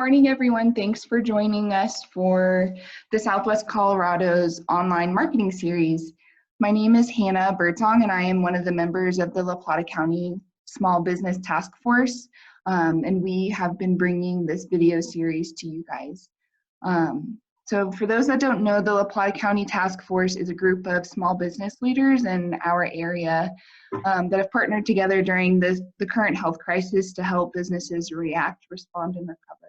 Morning, everyone. Thanks for joining us for the Southwest Colorado's online marketing series. My name is Hannah Birdsong, and I am one of the members of the La Plata County Small Business Task Force, and we have been bringing this video series to you guys. So for those that don't know, the La Plata County Task Force is a group of small business leaders in our area that have partnered together during the current health crisis to help businesses react, respond, and recover.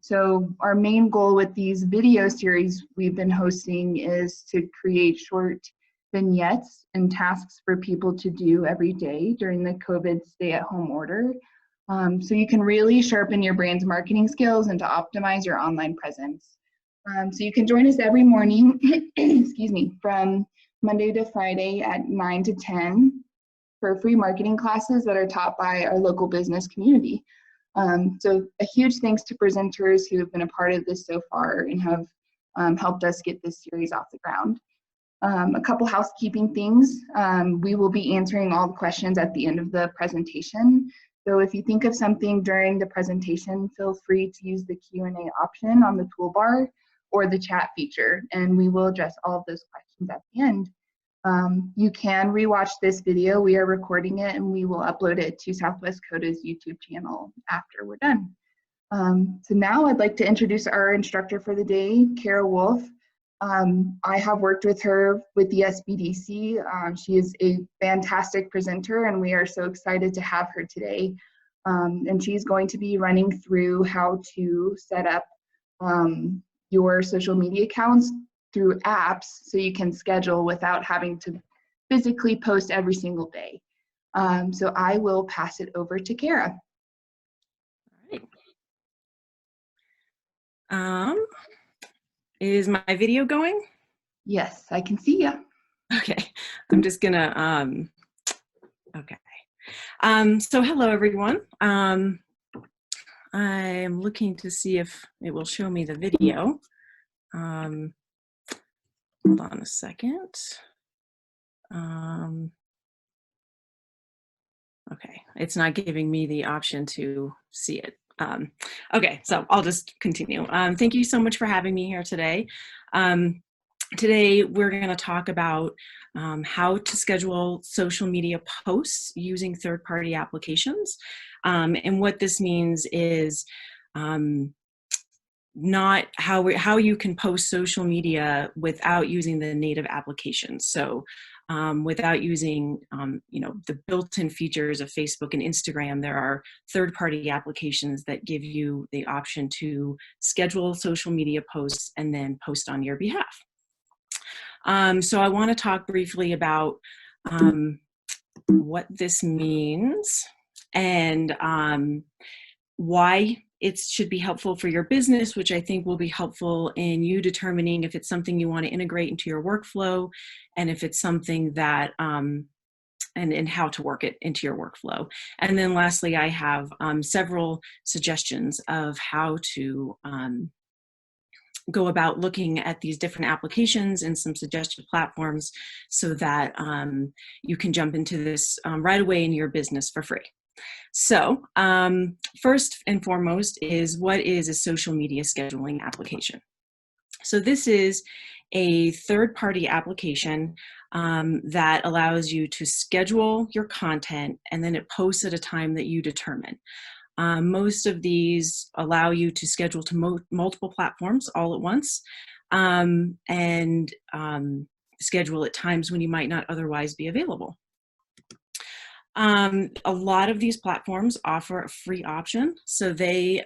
So our main goal with these video series we've been hosting is to create short vignettes and tasks for people to do every day during the COVID stay-at-home order. So you can really sharpen your brand's marketing skills and to optimize your online presence. So you can join us every morning, excuse me, from Monday to Friday at 9 to 10 for free marketing classes that are taught by our local business community. So a huge thanks to presenters who have been a part of this so far and have helped us get this series off the ground. A couple housekeeping things. We will be answering all the questions at the end of the presentation. So if you think of something during the presentation, feel free to use the Q&A option on the toolbar or the chat feature, and we will address all of those questions at the end. You can rewatch this video. We are recording it and we will upload it to SWCODA's YouTube channel after we're done. So now I'd like to introduce our instructor for the day, Kara Wolf. I have worked with her with the SBDC. She is a fantastic presenter and we are so excited to have her today. And she's going to be running through how to set up your social media accounts through apps so you can schedule without having to physically post every single day. So I will pass it over to Kara. All right. Is my video going? Yes, I can see you. Okay, I'm just gonna, okay. So hello everyone. I'm looking to see if it will show me the video. Hold on a second. Okay, it's not giving me the option to see it. Okay, so I'll just continue. Thank you so much for having me here today. Today we're going to talk about how to schedule social media posts using third-party applications. And what this means is not how you can post social media without using the native application. So without using the built-in features of Facebook and Instagram, there are third-party applications that give you the option to schedule social media posts and then post on your behalf. So I want to talk briefly about what this means and why it should be helpful for your business, which I think will be helpful in you determining if it's something you want to integrate into your workflow and if it's something that, and how to work it into your workflow. And then lastly, I have several suggestions of how to go about looking at these different applications and some suggested platforms so that you can jump into this right away in your business for free. So first and foremost is, what is a social media scheduling application? So this is a third-party application that allows you to schedule your content and then it posts at a time that you determine. Most of these allow you to schedule to multiple platforms all at once and schedule at times when you might not otherwise be available. A lot of these platforms offer a free option, so they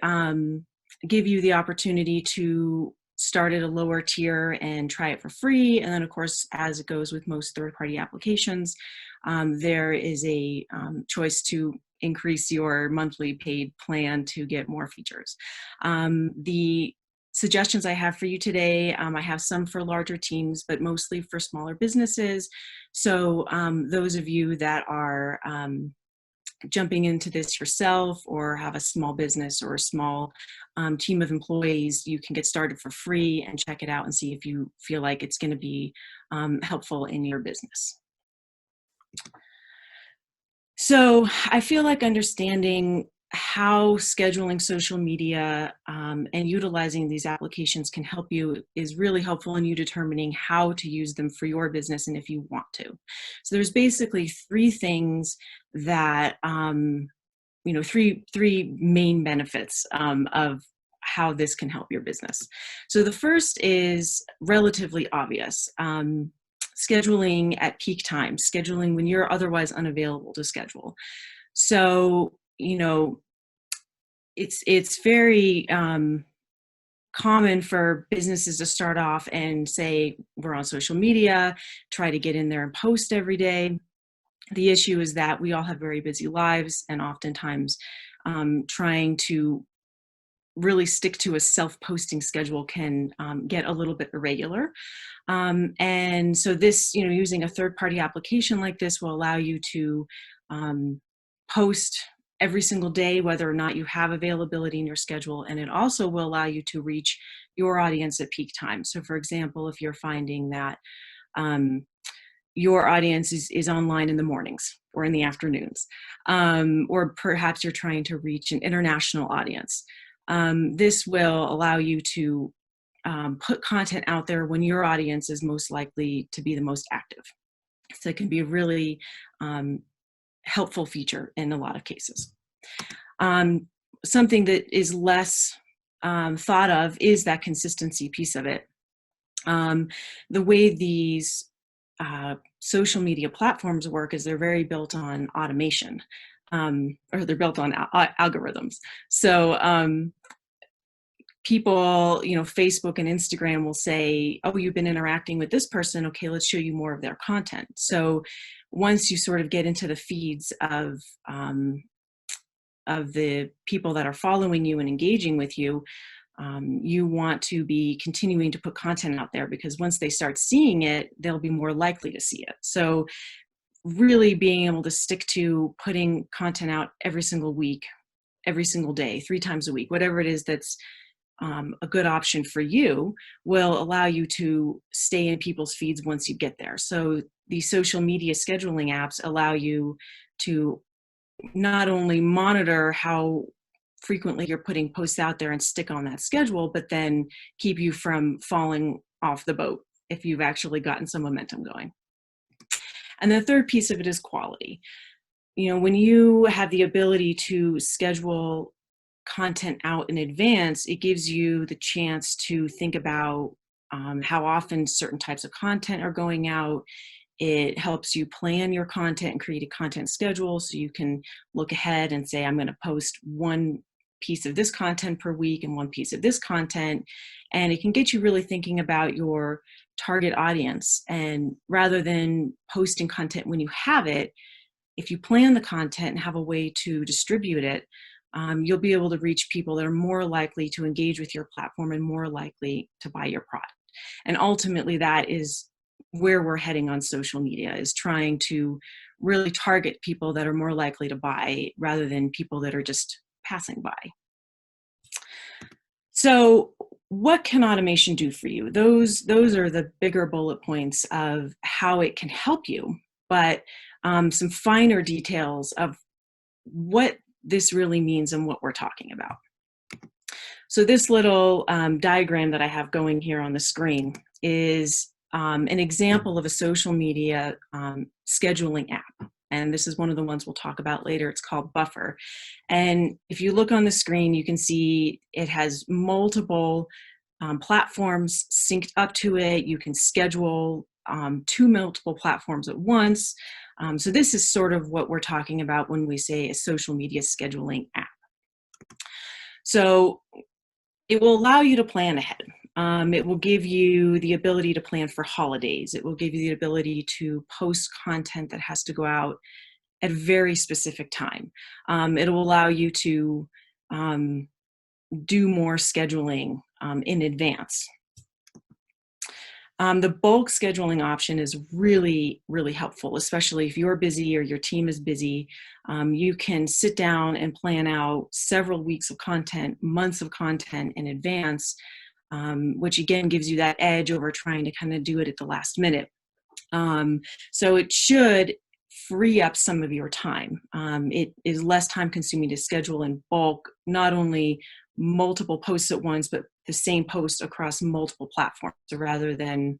give you the opportunity to start at a lower tier and try it for free. And then of course, as it goes with most third-party applications, there is a choice to increase your monthly paid plan to get more features. The suggestions I have for you today, I have some for larger teams, but mostly for smaller businesses. So those of you that are jumping into this yourself or have a small business or a small team of employees, you can get started for free and check it out and see if you feel like it's going to be helpful in your business. So I feel like understanding how scheduling social media and utilizing these applications can help you is really helpful in you determining how to use them for your business and if you want to. So there's basically three things that, three main benefits of how this can help your business. So the first is relatively obvious. Scheduling at peak times, scheduling when you're otherwise unavailable to schedule. So, it's very common for businesses to start off and say, we're on social media, try to get in there and post every day. The issue is that we all have very busy lives, and oftentimes trying to really stick to a self-posting schedule can get a little bit irregular. And so this, using a third-party application like this will allow you to post every single day, whether or not you have availability in your schedule. And it also will allow you to reach your audience at peak time. So for example, if you're finding that your audience is online in the mornings or in the afternoons, or perhaps you're trying to reach an international audience, this will allow you to put content out there when your audience is most likely to be the most active. So it can be a really helpful feature in a lot of cases. Something that is less thought of is that consistency piece of it. The way these social media platforms work is they're very built on automation, or they're built on algorithms. So people, Facebook and Instagram will say, oh, you've been interacting with this person. Okay, let's show you more of their content. So once you sort of get into the feeds of the people that are following you and engaging with you, you want to be continuing to put content out there, because once they start seeing it, they'll be more likely to see it. So really being able to stick to putting content out every single week, every single day, 3 times a week, whatever it is that's a good option for you, will allow you to stay in people's feeds once you get there. So these social media scheduling apps allow you to not only monitor how frequently you're putting posts out there and stick on that schedule, but then keep you from falling off the boat if you've actually gotten some momentum going. And the third piece of it is quality. When you have the ability to schedule content out in advance, it gives you the chance to think about how often certain types of content are going out. It helps you plan your content and create a content schedule, so you can look ahead and say, I'm going to post one piece of this content per week and one piece of this content. And it can get you really thinking about your target audience. And rather than posting content when you have it, if you plan the content and have a way to distribute it, you'll be able to reach people that are more likely to engage with your platform and more likely to buy your product. And ultimately, that is where we're heading on social media, is trying to really target people that are more likely to buy rather than people that are just passing by. So what can automation do for you? Those are the bigger bullet points of how it can help you, but some finer details of what this really means and what we're talking about. So this little diagram that I have going here on the screen is an example of a social media scheduling app. And this is one of the ones we'll talk about later. It's called Buffer. And if you look on the screen, you can see it has multiple platforms synced up to it. You can schedule to multiple platforms at once. So this is sort of what we're talking about when we say a social media scheduling app. So it will allow you to plan ahead. It will give you the ability to plan for holidays. It will give you the ability to post content that has to go out at a very specific time. It will allow you to do more scheduling in advance. The bulk scheduling option is really, really helpful, especially if you're busy or your team is busy. You can sit down and plan out several weeks of content, months of content in advance, which again gives you that edge over trying to kind of do it at the last minute. So it should, free up some of your time. It is less time consuming to schedule in bulk, not only multiple posts at once, but the same post across multiple platforms. So rather than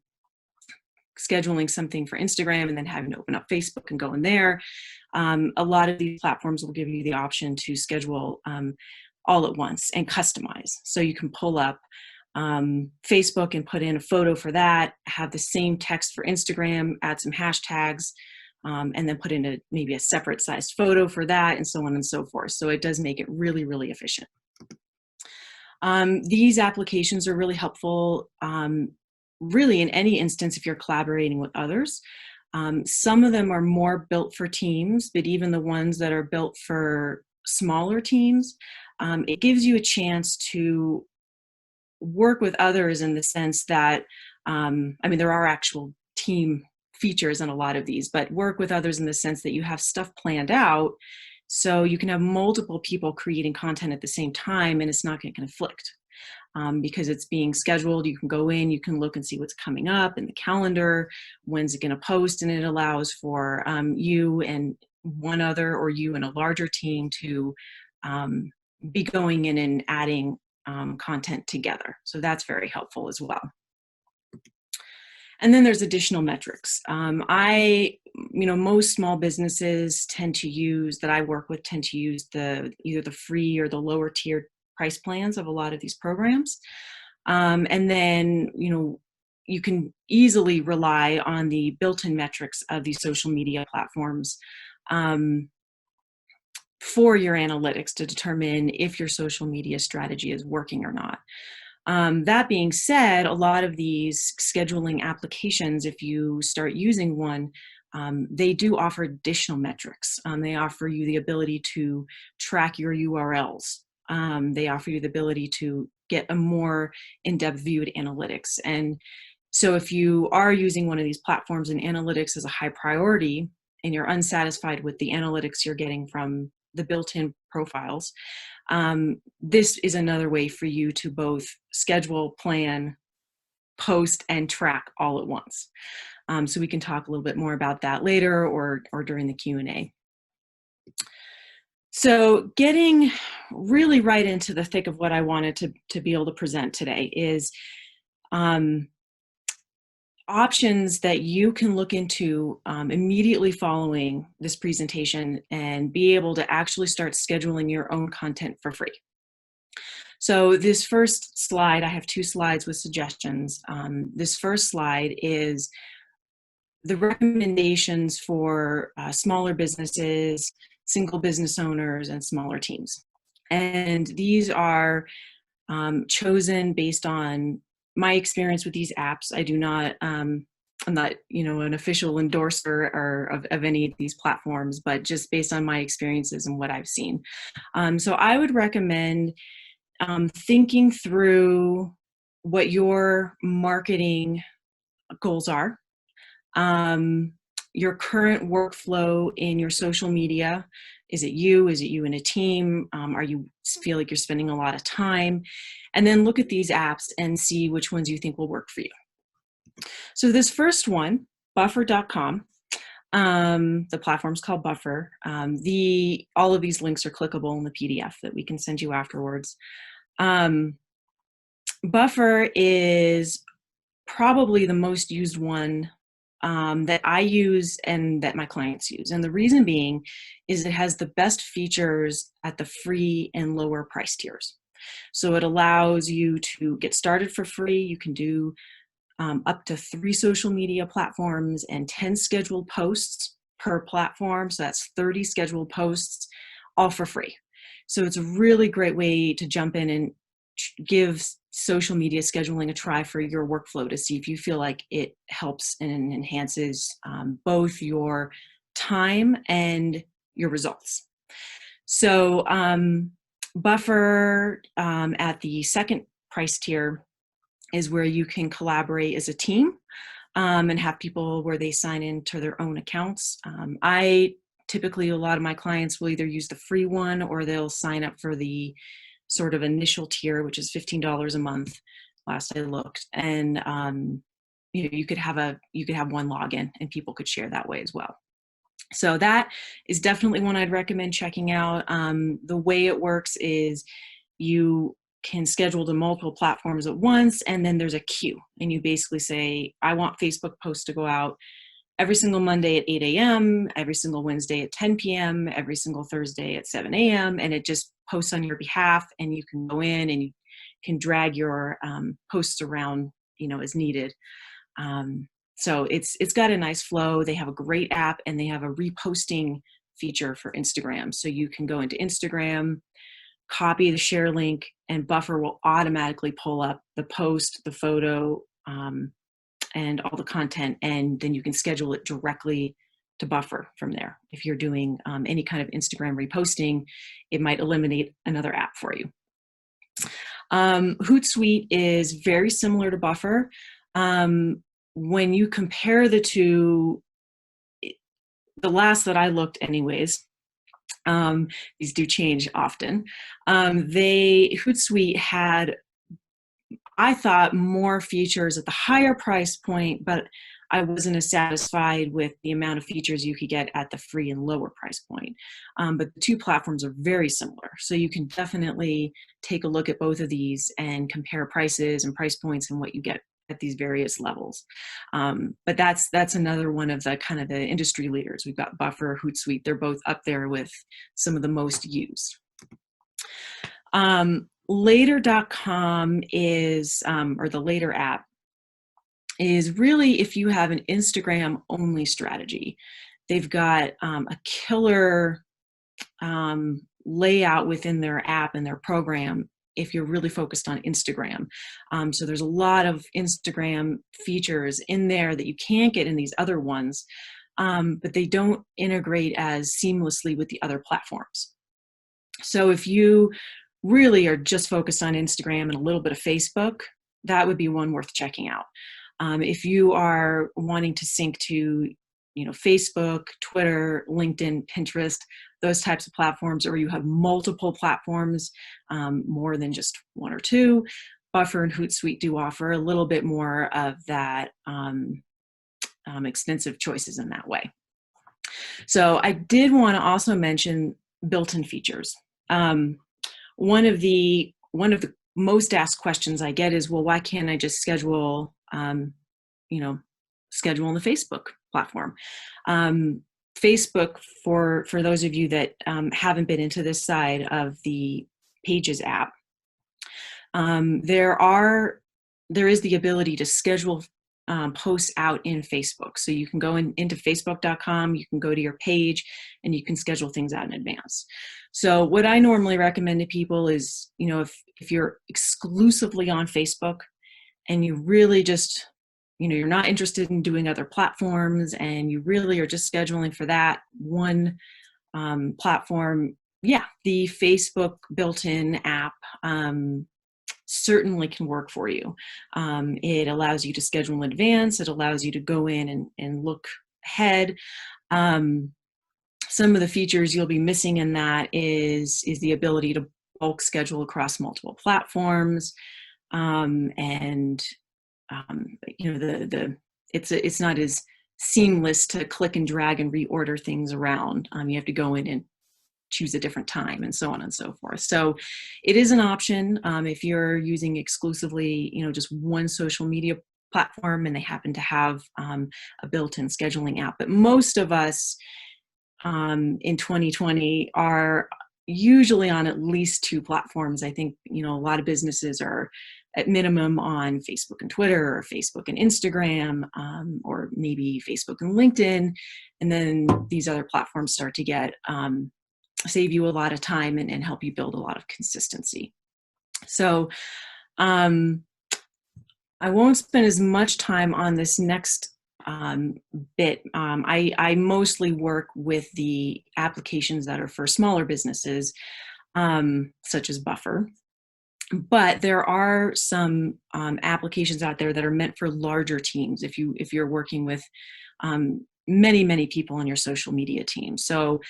scheduling something for Instagram and then having to open up Facebook and go in there, a lot of these platforms will give you the option to schedule all at once and customize. So you can pull up Facebook and put in a photo for that, have the same text for Instagram, add some hashtags, and then put in maybe a separate sized photo for that, and so on and so forth. So it does make it really, really efficient. These applications are really helpful, really in any instance if you're collaborating with others. Some of them are more built for teams, but even the ones that are built for smaller teams, it gives you a chance to work with others in the sense that, I mean, there are actual team features in a lot of these, but work with others in the sense that you have stuff planned out so you can have multiple people creating content at the same time and it's not going to conflict. Because it's being scheduled, you can go in, you can look and see what's coming up in the calendar, when's it going to post, and it allows for you and one other or you and a larger team to be going in and adding content together. So that's very helpful as well. And then there's additional metrics. Most small businesses that I work with tend to use either the free or the lower tier price plans of a lot of these programs. And then, you can easily rely on the built-in metrics of these social media platforms for your analytics to determine if your social media strategy is working or not. That being said, a lot of these scheduling applications, if you start using one, they do offer additional metrics. They offer you the ability to track your URLs. They offer you the ability to get a more in-depth view at analytics. And so if you are using one of these platforms and analytics is a high priority and you're unsatisfied with the analytics you're getting from the built-in profiles, this is another way for you to both schedule, plan, post, and track all at once. So we can talk a little bit more about that later or during the Q&A. So getting really right into the thick of what I wanted to be able to present today is options that you can look into immediately following this presentation and be able to actually start scheduling your own content for free. So this first slide, I have 2 slides with suggestions. This first slide is the recommendations for smaller businesses, single business owners, and smaller teams. And these are chosen based on my experience with these apps. I do not, I'm not, an official endorser of any of these platforms, but just based on my experiences and what I've seen. So I would recommend thinking through what your marketing goals are, your current workflow in your social media. Is it you in a team? Are you feel like you're spending a lot of time? And then look at these apps and see which ones you think will work for you. So this first one, buffer.com, the platform's called Buffer. All of these links are clickable in the PDF that we can send you afterwards. Buffer is probably the most used one that I use and that my clients use. And the reason being is it has the best features at the free and lower price tiers. So it allows you to get started for free. You can do up to 3 social media platforms and 10 scheduled posts per platform. So that's 30 scheduled posts, all for free. So it's a really great way to jump in and give social media scheduling a try for your workflow to see if you feel like it helps and enhances both your time and your results. So Buffer at the second price tier is where you can collaborate as a team and have people where they sign into their own accounts. Typically, a lot of my clients will either use the free one or they'll sign up for the sort of initial tier, which is $15 a month. Last I looked, and you could have one login, and people could share that way as well. So that is definitely one I'd recommend checking out. The way it works is you can schedule to multiple platforms at once, and then there's a queue. And you basically say, I want Facebook posts to go out every single Monday at 8 a.m., every single Wednesday at 10 p.m., every single Thursday at 7 a.m., and it just posts on your behalf, and you can go in and you can drag your posts around, as needed. So it's got a nice flow. They have a great app, and they have a reposting feature for Instagram. So you can go into Instagram, copy the share link, and Buffer will automatically pull up the post, the photo, and all the content, and then you can schedule it directly to Buffer from there. If you're doing any kind of Instagram reposting, it might eliminate another app for you. Hootsuite is very similar to Buffer. When you compare the two, the last that I looked anyways, these do change often. Hootsuite had, I thought, more features at the higher price point, but I wasn't as satisfied with the amount of features you could get at the free and lower price point. But the two platforms are very similar. So you can definitely take a look at both of these and compare prices and price points and what you get at these various levels. But that's another one of the kind of the industry leaders. We've got Buffer, Hootsuite. They're both up there with some of the most used. Later.com is, or the Later app, is really if you have an Instagram only strategy. They've got a killer layout within their app and their program if you're really focused on Instagram. So there's a lot of Instagram features in there that you can't get in these other ones, but they don't integrate as seamlessly with the other platforms. So if you really are just focused on Instagram and a little bit of Facebook, that would be one worth checking out. If you are wanting to sync to, Facebook, Twitter, LinkedIn, Pinterest, those types of platforms, or you have multiple platforms, more than just one or two, Buffer and Hootsuite do offer a little bit more of that extensive choices in that way. So I did want to also mention built-in features. One of the most asked questions I get is, well, why can't I just schedule, schedule on the Facebook platform? Facebook, for those of you that haven't been into this side of the Pages app, there is the ability to schedule posts out in Facebook. So you can go into facebook.com, you can go to your page, and you can schedule things out in advance. So what I normally recommend to people is, if you're exclusively on Facebook and you really just, you're not interested in doing other platforms and you really are just scheduling for that one platform, the Facebook built-in app certainly can work for you. It allows you to schedule in advance. It allows you to go in and look ahead. Some of the features you'll be missing in that is the ability to bulk schedule across multiple platforms. It's not as seamless to click and drag and reorder things around. You have to go in and choose a different time and so on and so forth. So it is an option if you're using exclusively, just one social media platform and they happen to have a built-in scheduling app. But most of us in 2020 are usually on at least two platforms. I think, a lot of businesses are at minimum on Facebook and Twitter, or Facebook and Instagram, or maybe Facebook and LinkedIn. And then these other platforms start to get save you a lot of time and help you build a lot of consistency. So I won't spend as much time on this next bit. I mostly work with the applications that are for smaller businesses, such as Buffer. But there are some applications out there that are meant for larger teams if you're working with many people in your social media team. So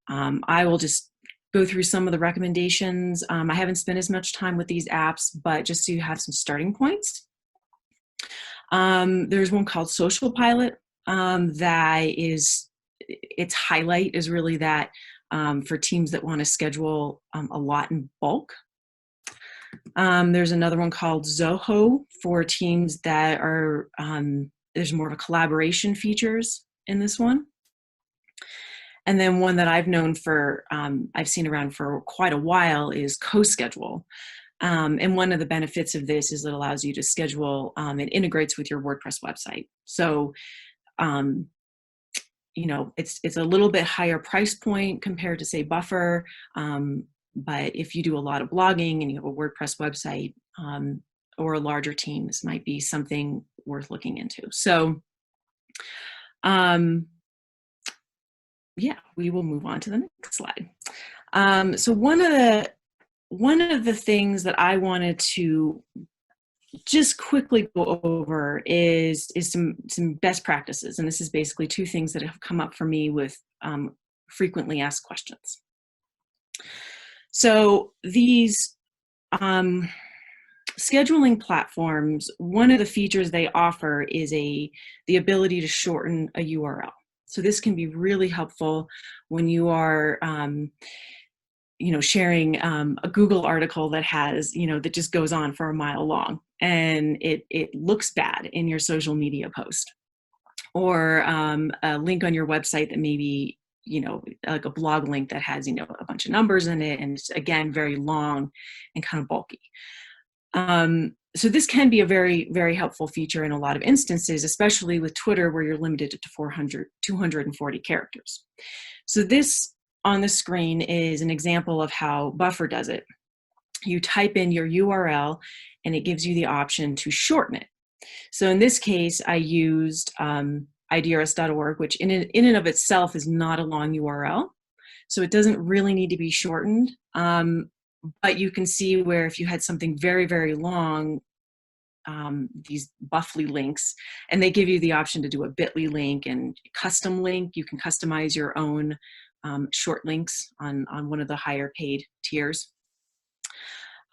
I will just go through some of the recommendations. I haven't spent as much time with these apps, but just so you have some starting points. There's one called Social Pilot that is its highlight is really that for teams that want to schedule a lot in bulk. There's another one called Zoho for teams that are, there's more of a collaboration features in this one. And then one that I've known for, I've seen around for quite a while is CoSchedule. And one of the benefits of this is it allows you to schedule, it integrates with your WordPress website. So, you know, it's a little bit higher price point compared to, say, Buffer. But if you do a lot of blogging and you have a WordPress website or a larger team, this might be something worth looking into. So, yeah, we will move on to the next slide. So one of the things that I wanted to just quickly go over is some best practices, and this is basically two things that have come up for me with frequently asked questions. So these scheduling platforms, one of the features they offer is the ability to shorten a URL. So this can be really helpful when you are, you know, sharing a Google article that has, you know, that just goes on for a mile long, and it looks bad in your social media post, or a link on your website that maybe, you know, like a blog link that has, you know, a bunch of numbers in it, and it's, again, very long and kind of bulky. So this can be a very, very helpful feature in a lot of instances, especially with Twitter, where you're limited to 240 characters. So this on the screen is an example of how Buffer does it. You type in your URL and it gives you the option to shorten it. So in this case, I used idrs.org, which in and of itself is not a long URL. So it doesn't really need to be shortened. But you can see where if you had something very, very long, these Buffly links, and they give you the option to do a bit.ly link and custom link. You can customize your own short links on one of the higher paid tiers.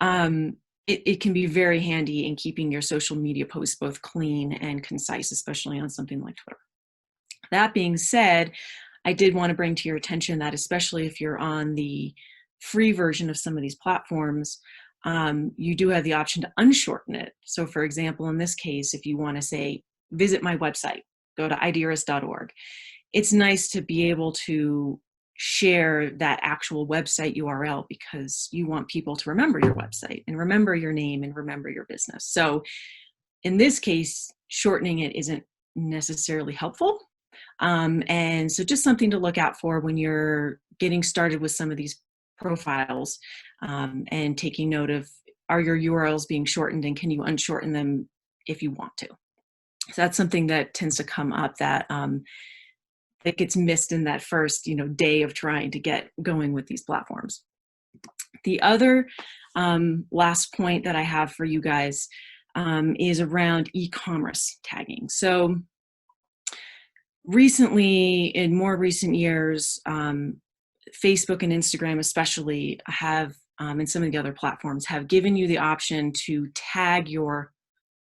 It can be very handy in keeping your social media posts both clean and concise, especially on something like Twitter. That being said, I did want to bring to your attention that especially if you're on the free version of some of these platforms, you do have the option to unshorten it. So for example, in this case, if you want to say, visit my website, go to idrs.org. It's nice to be able to share that actual website URL because you want people to remember your website and remember your name and remember your business. So in this case, shortening it isn't necessarily helpful. And so just something to look out for when you're getting started with some of these profiles, and taking note of, are your URLs being shortened and can you unshorten them if you want to? So that's something that tends to come up that it gets missed in that first, you know, day of trying to get going with these platforms. The other last point that I have for you guys is around e-commerce tagging. So recently, in more recent years, Facebook and Instagram especially have, and some of the other platforms have given you the option to tag your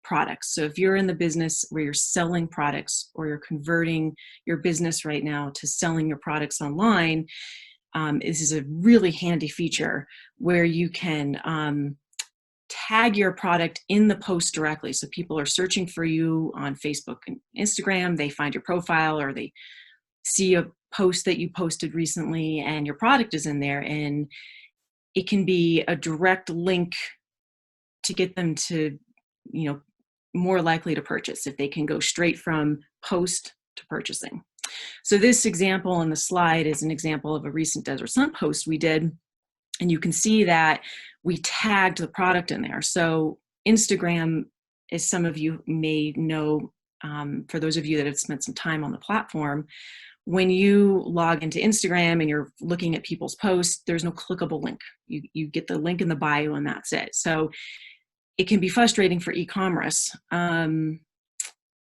products. So if you're in the business where you're selling products or you're converting your business right now to selling your products online, this is a really handy feature where you can tag your product in the post directly. So people are searching for you on Facebook and Instagram, they find your profile or they see a post that you posted recently and your product is in there, and it can be a direct link to get them to, you know, more likely to purchase if they can go straight from post to purchasing. So this example on the slide is an example of a recent Desert Sun post we did, and you can see that we tagged the product in there. So Instagram, as some of you may know, for those of you that have spent some time on the platform, when you log into Instagram and you're looking at people's posts, there's no clickable link. You get the link in the bio and that's it. So it can be frustrating for e-commerce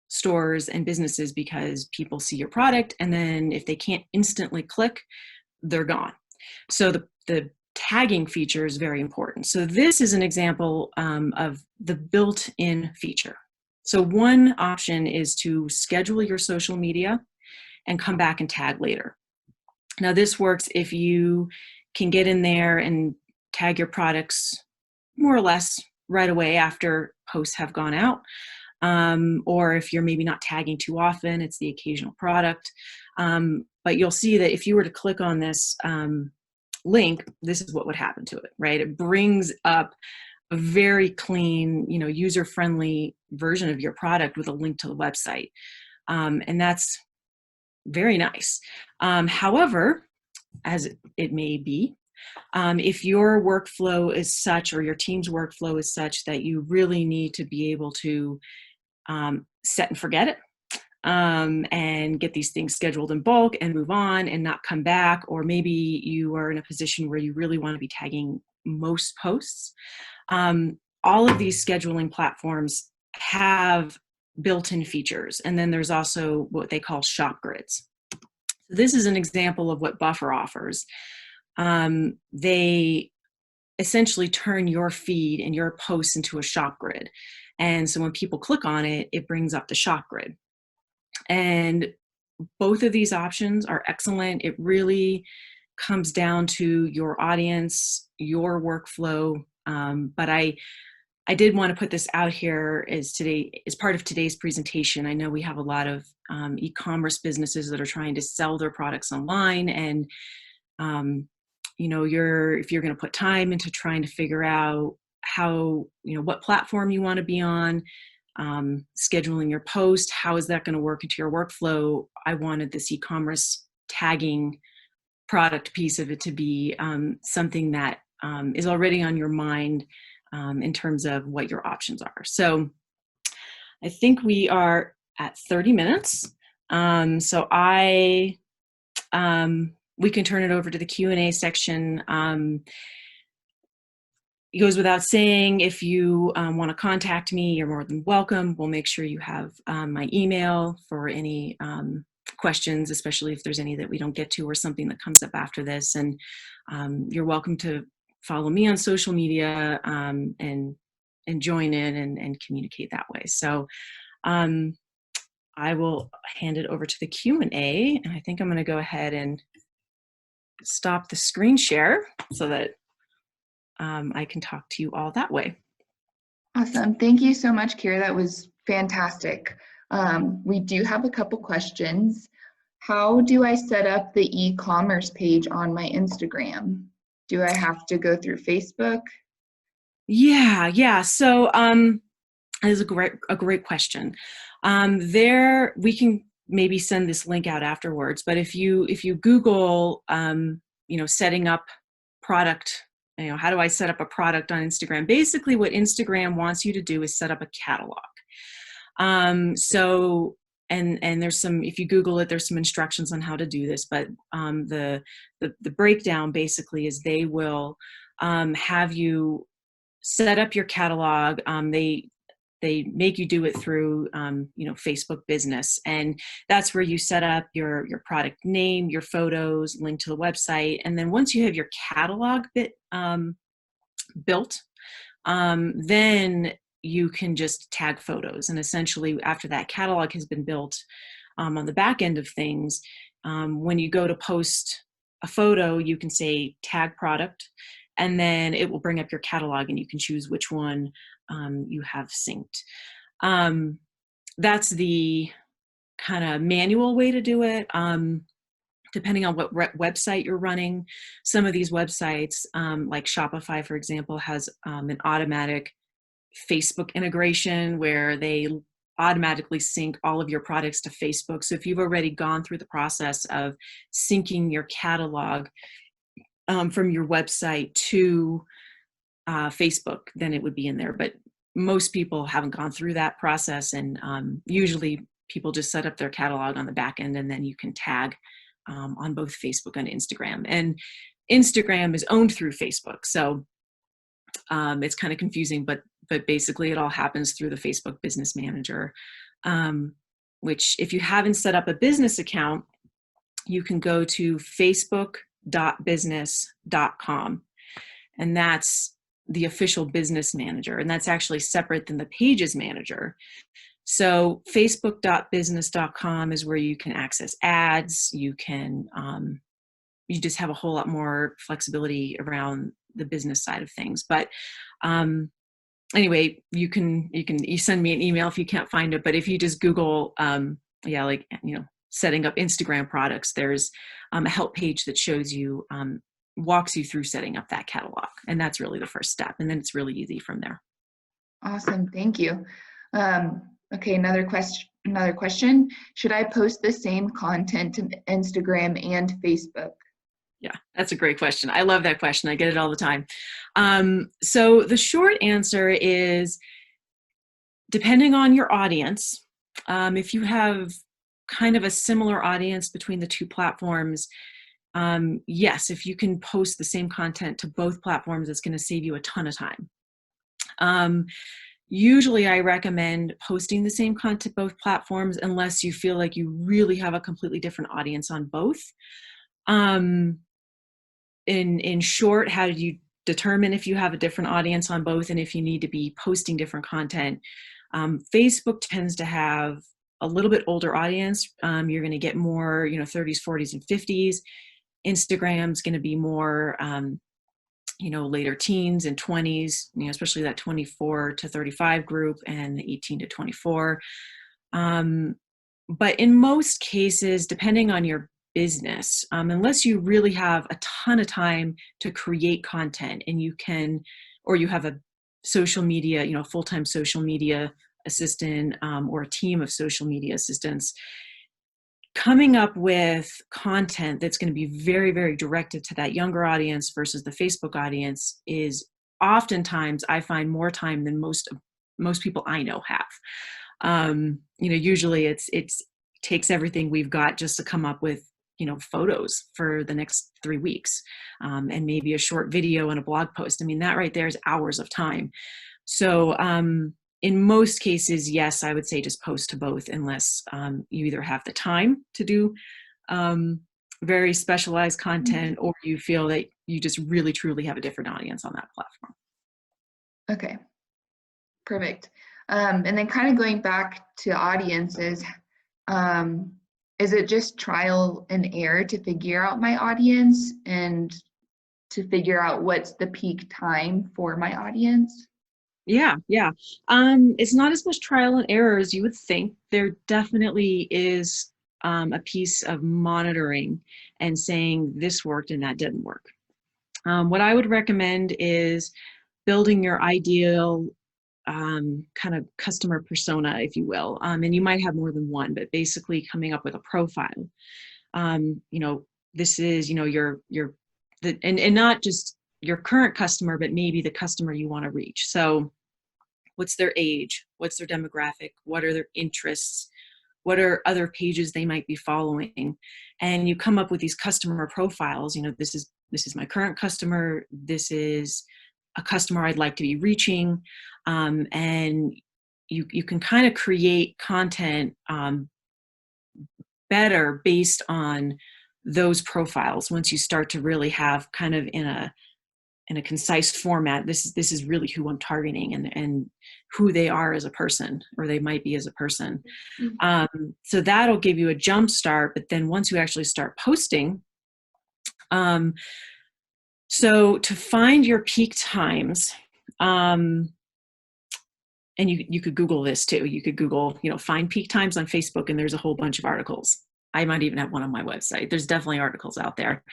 stores and businesses because people see your product and then if they can't instantly click, they're gone. So the tagging feature is very important. So this is an example of the built-in feature. So one option is to schedule your social media and come back and tag later. Now this works if you can get in there and tag your products more or less right away after posts have gone out. Or if you're maybe not tagging too often, it's the occasional product. But you'll see that if you were to click on this link, this is what would happen to it, right? It brings up a very clean, user-friendly version of your product with a link to the website. And that's very nice. However, as it may be, if your workflow is such, or your team's workflow is such, that you really need to be able to set and forget it, and get these things scheduled in bulk and move on and not come back, or maybe you are in a position where you really want to be tagging most posts, all of these scheduling platforms have built-in features. And then there's also what they call shop grids. So this is an example of what Buffer offers. They essentially turn your feed and your posts into a shop grid. And so when people click on it, it brings up the shop grid. And both of these options are excellent. It really comes down to your audience, your workflow. But I did want to put this out here as part of today's presentation. I know we have a lot of e-commerce businesses that are trying to sell their products online, and if you're going to put time into trying to figure out how, what platform you want to be on, scheduling your post, how is that going to work into your workflow? I wanted this e-commerce tagging product piece of it to be something that is already on your mind in terms of what your options are. So I think we are at 30 minutes. So we can turn it over to the Q&A section. It goes without saying, if you want to contact me, you're more than welcome. We'll make sure you have my email for any questions, especially if there's any that we don't get to or something that comes up after this. And you're welcome to follow me on social media and join in and communicate that way. So I will hand it over to the Q&A, and I think I'm going to go ahead and stop the screen share so that I can talk to you all that way. Awesome. Thank you so much, Kira. That was fantastic. We do have a couple questions. How do I set up the e-commerce page on my Instagram? Do I have to go through Facebook? Yeah. So that is a great question. There, we can maybe send this link out afterwards, but if you Google, setting up product, how do I set up a product on Instagram? Basically what Instagram wants you to do is set up a catalog. And there's some, if you Google it, there's some instructions on how to do this, but the breakdown basically is they will have you set up your catalog. They make you do it through, Facebook Business, and that's where you set up your product name, your photos, link to the website, and then once you have your catalog built, then you can just tag photos. And essentially, after that catalog has been built, on the back end of things, when you go to post a photo, you can say tag product, and then it will bring up your catalog, and you can choose which one you have synced. That's the kind of manual way to do it. Depending on what website you're running, some of these websites, like Shopify, for example, has an automatic Facebook integration where they automatically sync all of your products to Facebook. So if you've already gone through the process of syncing your catalog from your website to Facebook, then it would be in there. But most people haven't gone through that process, and usually people just set up their catalog on the back end, and then you can tag on both Facebook and Instagram. And Instagram is owned through Facebook, so it's kind of confusing, but basically it all happens through the Facebook Business Manager, which if you haven't set up a business account, you can go to facebook.business.com, and that's the official business manager, and that's actually separate than the Pages Manager. So facebook.business.com is where you can access ads. You just have a whole lot more flexibility around the business side of things. But anyway, you send me an email if you can't find it. But if you just Google, setting up Instagram products, there's a help page that shows you, walks you through setting up that catalog. And that's really the first step. And then it's really easy from there. Awesome, thank you. Okay, another question. Should I post the same content to Instagram and Facebook? Yeah, that's a great question. I love that question. I get it all the time. So the short answer is, depending on your audience, if you have kind of a similar audience between the two platforms, yes, if you can post the same content to both platforms, it's going to save you a ton of time. Usually I recommend posting the same content to both platforms unless you feel like you really have a completely different audience on both. In short, how do you determine if you have a different audience on both and if you need to be posting different content? Facebook tends to have a little bit older audience. You're going to get more, 30s, 40s, and 50s. Instagram's going to be more, later teens and 20s, especially that 24 to 35 group and the 18 to 24. But in most cases, depending on your business, unless you really have a ton of time to create content and you have a social media, full-time social media assistant, or a team of social media assistants, coming up with content that's going to be very, very directed to that younger audience versus the Facebook audience is oftentimes, I find, more time than most people I know have. Usually it takes everything we've got just to come up with, photos for the next 3 weeks, and maybe a short video and a blog post. I mean, that right there is hours of time. So, in most cases, yes, I would say just post to both unless you either have the time to do very specialized content or you feel that you just really, truly have a different audience on that platform. Okay, perfect. And then kind of going back to audiences, is it just trial and error to figure out my audience and to figure out what's the peak time for my audience? Yeah. It's not as much trial and error as you would think. There definitely is a piece of monitoring and saying this worked and that didn't work. What I would recommend is building your ideal kind of customer persona, if you will. And you might have more than one, but basically coming up with a profile. This is, and not just your current customer, but maybe the customer you want to reach. So what's their age? What's their demographic? What are their interests? What are other pages they might be following? And you come up with these customer profiles. This is my current customer. This is a customer I'd like to be reaching. And you can kind of create content better based on those profiles. Once you start to really have kind of in a concise format, this is really who I'm targeting and who they are as a person, or they might be as a person. So that'll give you a jump start. But then once you actually start posting, so to find your peak times, and you could Google this too. You could Google, find peak times on Facebook, and there's a whole bunch of articles. I might even have one on my website. There's definitely articles out there.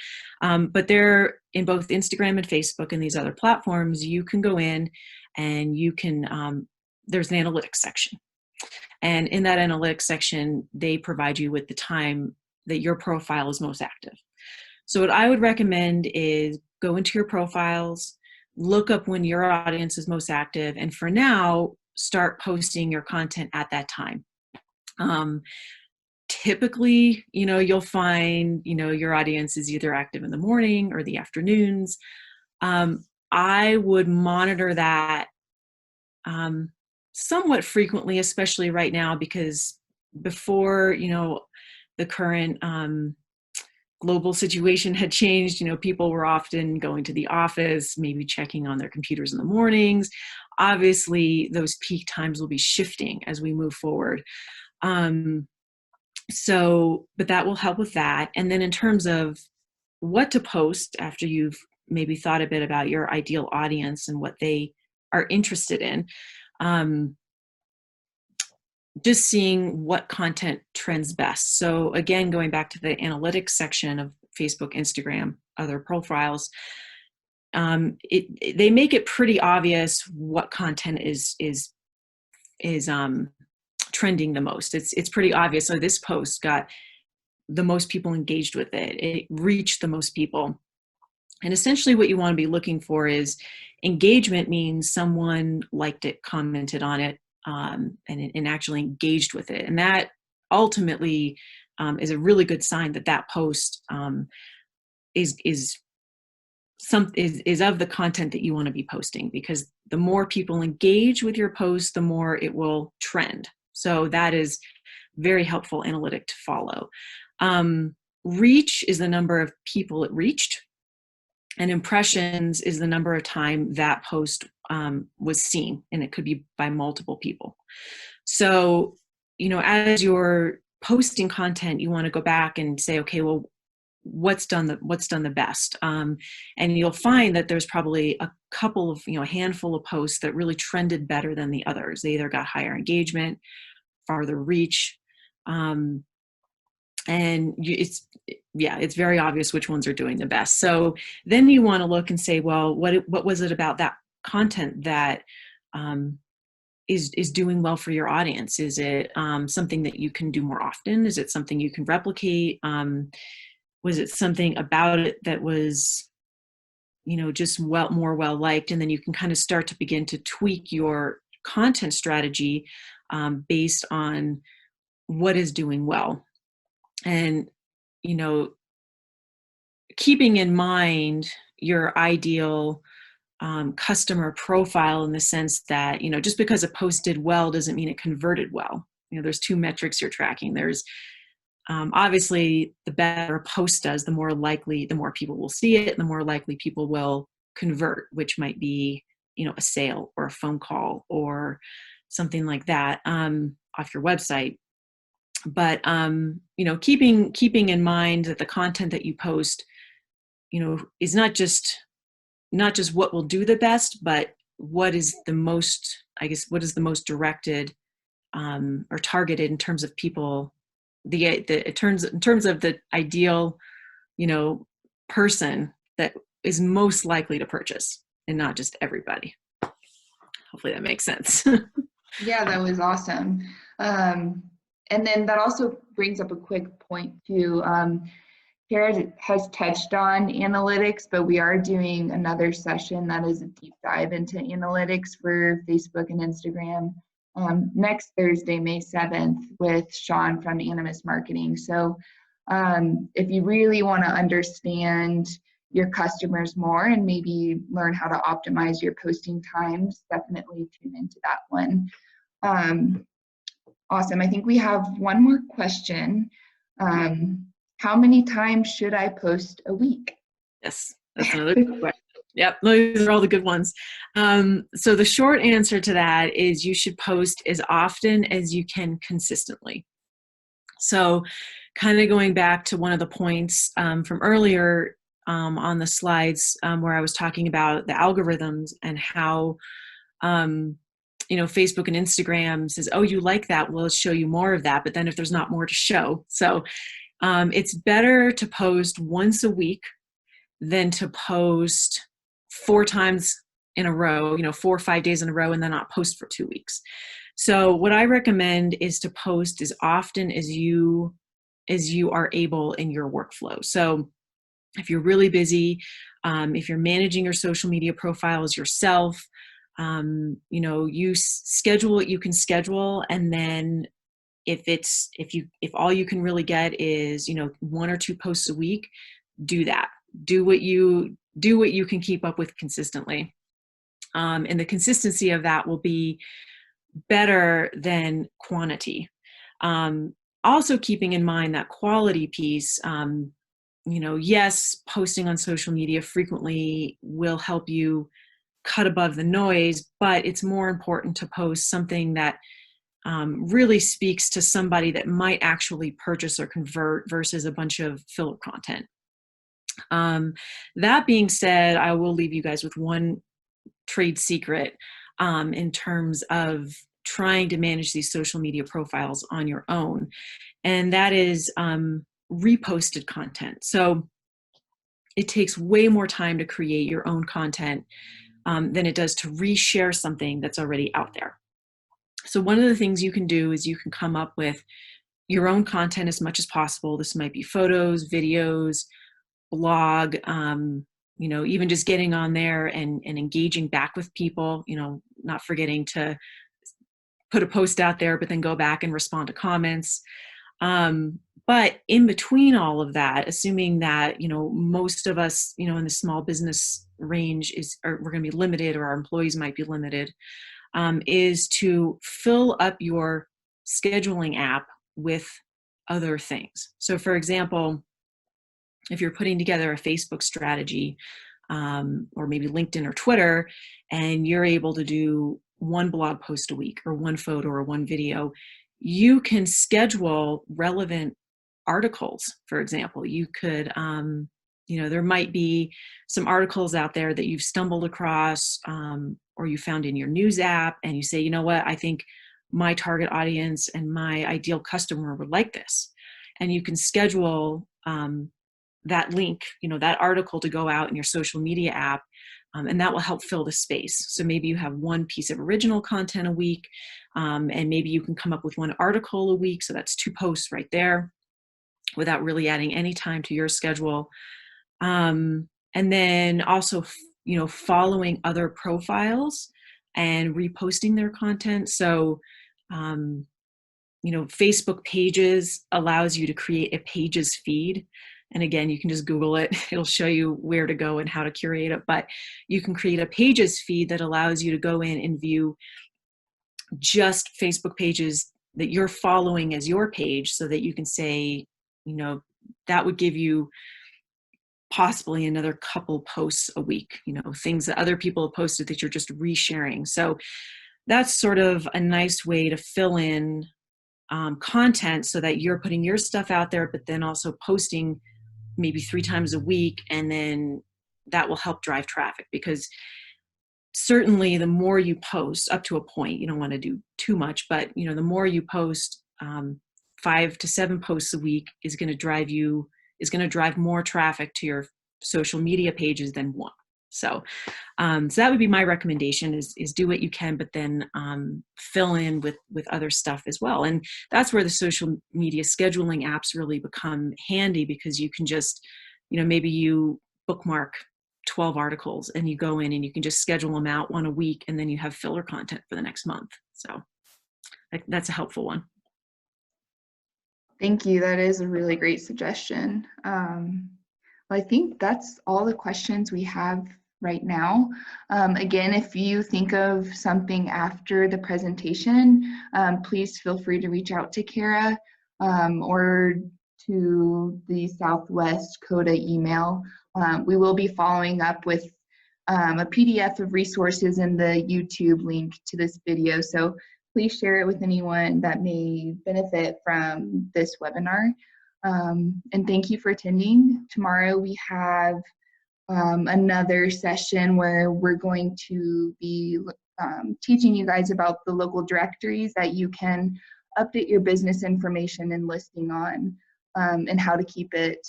But they're in both Instagram and Facebook and these other platforms. You can go in and you can, there's an analytics section. And in that analytics section, they provide you with the time that your profile is most active. So what I would recommend is go into your profiles, look up when your audience is most active, and for now, start posting your content at that time. Typically, you'll find, your audience is either active in the morning or the afternoons. I would monitor that somewhat frequently, especially right now, because before, the current global situation had changed, people were often going to the office, maybe checking on their computers in the mornings. obviously those peak times will be shifting as we move forward. But that will help with that. And then in terms of what to post after you've maybe thought a bit about your ideal audience and what they are interested in, just seeing what content trends best. So again, going back to the analytics section of Facebook, Instagram, other profiles, they make it pretty obvious what content is trending the most. It's pretty obvious. So this post got the most people engaged with it. It reached the most people. And essentially what you want to be looking for is engagement means someone liked it, commented on it, and actually engaged with it. And that ultimately is a really good sign that that post is of the content that you want to be posting, because the more people engage with your post, the more it will trend. So that is very helpful analytic to follow. Reach is the number of people it reached, and impressions is the number of time that post was seen, and it could be by multiple people. So, as you're posting content, you want to go back and say, okay, well, what's done the best? And you'll find that there's probably a couple of, a handful of posts that really trended better than the others. They either got higher engagement, farther reach, and it's very obvious which ones are doing the best. So then you want to look and say, well, what was it about that content that is doing well for your audience? Is it something that you can do more often? Is it something you can replicate? Was it something about it that was, just more well liked? And then you can kind of start to begin to tweak your content strategy based on what is doing well. And, keeping in mind your ideal customer profile, in the sense that, just because a post did well doesn't mean it converted well. There's two metrics you're tracking. There's obviously, the better a post does, the more people will see it, and the more likely people will convert, which might be, a sale or a phone call or something like that off your website. But, keeping in mind that the content that you post, is not just what will do the best, but what is the most directed or targeted in terms of people, in terms of the ideal, person that is most likely to purchase, and not just everybody. Hopefully that makes sense. Yeah, that was awesome. And then that also brings up a quick point too. Kara has touched on analytics, but we are doing another session that is a deep dive into analytics for Facebook and Instagram next Thursday, May 7th, with Sean from Animus Marketing. So if you really want to understand your customers more and maybe learn how to optimize your posting times, definitely tune into that one. Awesome. I think we have one more question. How many times should I post a week? Yes, that's another good question. Yep, those are all the good ones. So the short answer to that is you should post as often as you can consistently. So kind of going back to one of the points from earlier on the slides where I was talking about the algorithms and how Facebook and Instagram says, oh, you like that, well, let's show you more of that. But then if there's not more to show. So it's better to post once a week than to post 4 times in a row, 4 or 5 days in a row, and then not post for 2 weeks. So what I recommend is to post as often as you are able in your workflow. So if you're really busy, if you're managing your social media profiles yourself, you schedule what you can schedule, and then if all you can really get is 1 or 2 posts a week, do that. Do what you can keep up with consistently, and the consistency of that will be better than quantity. Also keeping in mind that quality piece. Yes, posting on social media frequently will help you cut above the noise, but it's more important to post something that really speaks to somebody that might actually purchase or convert versus a bunch of filler content. That being said, I will leave you guys with one trade secret in terms of trying to manage these social media profiles on your own, and that is reposted content. So it takes way more time to create your own content than it does to reshare something that's already out there. So one of the things you can do is you can come up with your own content as much as possible. This might be photos, videos, blog, even just getting on there and engaging back with people, not forgetting to put a post out there, but then go back and respond to comments. But in between all of that, assuming that, most of us, in the small business range we're going to be limited, or our employees might be limited, is to fill up your scheduling app with other things. So for example, if you're putting together a Facebook strategy, or maybe LinkedIn or Twitter, and you're able to do one blog post a week or one photo or one video, you can schedule relevant articles. For example, you could, there might be some articles out there that you've stumbled across, or you found in your news app, and you say, you know what, I think my target audience and my ideal customer would like this. And you can schedule that link, that article to go out in your social media app, and that will help fill the space. So maybe you have one piece of original content a week, and maybe you can come up with one article a week. So that's 2 posts right there without really adding any time to your schedule. And then also, following other profiles and reposting their content. So, Facebook Pages allows you to create a Pages feed. And again, you can just Google it. It'll show you where to go and how to curate it. But you can create a Pages feed that allows you to go in and view just Facebook pages that you're following as your page, so that you can say, that would give you possibly another couple posts a week, things that other people have posted that you're just resharing. So that's sort of a nice way to fill in content so that you're putting your stuff out there, but then also posting maybe 3 times a week. And then that will help drive traffic, because certainly the more you post, up to a point, you don't want to do too much, but the more you post, 5 to 7 posts a week is going to drive more traffic to your social media pages than 1. So that would be my recommendation, is do what you can, but then fill in with other stuff as well. And that's where the social media scheduling apps really become handy, because you can just, maybe you bookmark 12 articles and you go in and you can just schedule them out 1 a week, and then you have filler content for the next month. So that's a helpful one. Thank you. That is a really great suggestion. I think that's all the questions we have right now. Again, if you think of something after the presentation, please feel free to reach out to Kara or to the SWCODA email. We will be following up with a PDF of resources and the YouTube link to this video. So please share it with anyone that may benefit from this webinar. And thank you for attending. Tomorrow we have another session where we're going to be teaching you guys about the local directories that you can update your business information and listing on, and how to keep it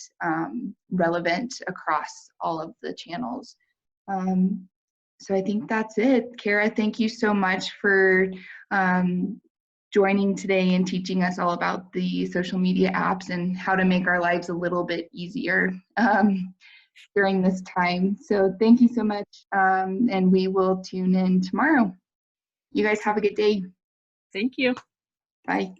relevant across all of the channels. So I think that's it. Kara, thank you so much for joining today and teaching us all about the social media apps and how to make our lives a little bit easier during this time. So thank you so much, and we will tune in tomorrow. You guys have a good day. Thank you. Bye.